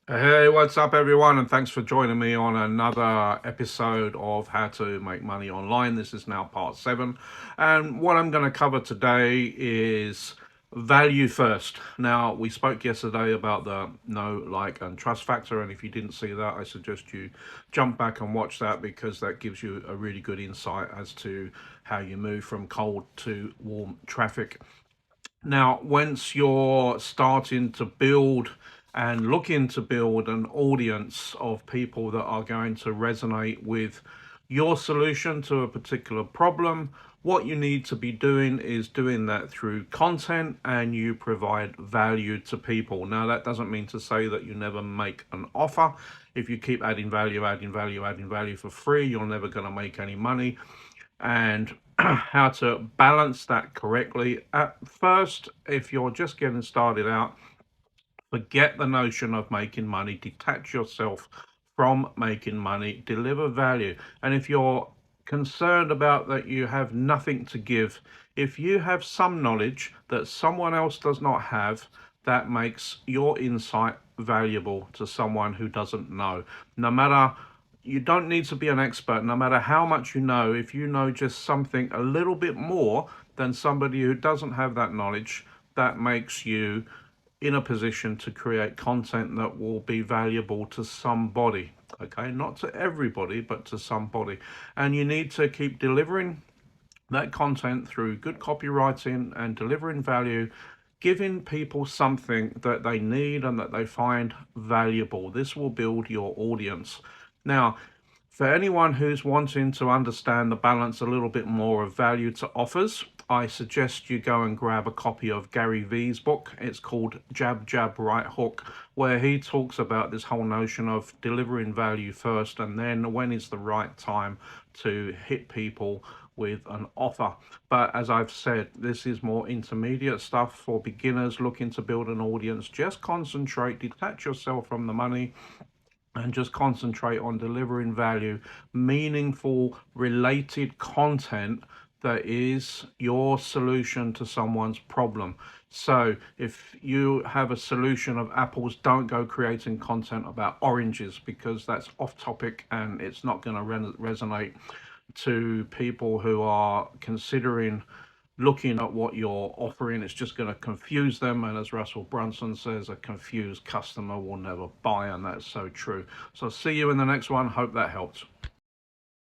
Hey, what's up, everyone? And thanks for joining me on another episode of How to Make Money Online. This is now part 7. And what I'm going to cover today is value first. Now, we spoke yesterday about the know, like, and trust factor. And if you didn't see that, I suggest you jump back and watch that because that gives you a really good insight as to how you move from cold to warm traffic. Now, once you're starting to build and looking to build an audience of people that are going to resonate with your solution to a particular problem, what you need to be doing is doing that through content, and you provide value to people. Now, that doesn't mean to say that you never make an offer. If you keep adding value, adding value, adding value for free, you're never going to make any money. And how to balance that correctly. At first, if you're just getting started out, forget the notion of making money, detach yourself from making money, deliver value. And if you're concerned about that you have nothing to give, if you have some knowledge that someone else does not have, that makes your insight valuable to someone who doesn't know. No matter, you don't need to be an expert. No matter how much you know, if you know just something a little bit more than somebody who doesn't have that knowledge, that makes you in a position to create content that will be valuable to somebody. Okay, not to everybody, but to somebody. And you need to keep delivering that content through good copywriting and delivering value, giving people something that they need and that they find valuable. This will build your audience. Now, for anyone who's wanting to understand the balance a little bit more of value to offers, I suggest you go and grab a copy of Gary Vee's book. It's called Jab, Jab, Right Hook, where he talks about this whole notion of delivering value first, and then when is the right time to hit people with an offer. But as I've said, this is more intermediate stuff for beginners looking to build an audience. Just concentrate, detach yourself from the money, and just concentrate on delivering value, meaningful, related content that is your solution to someone's problem. So if you have a solution of apples, don't go creating content about oranges, because that's off topic and it's not going to resonate to people who are considering looking at what you're offering. It's just going to confuse them. And as Russell Brunson says, a confused customer will never buy. And that's so true. So see you in the next one. Hope that helped.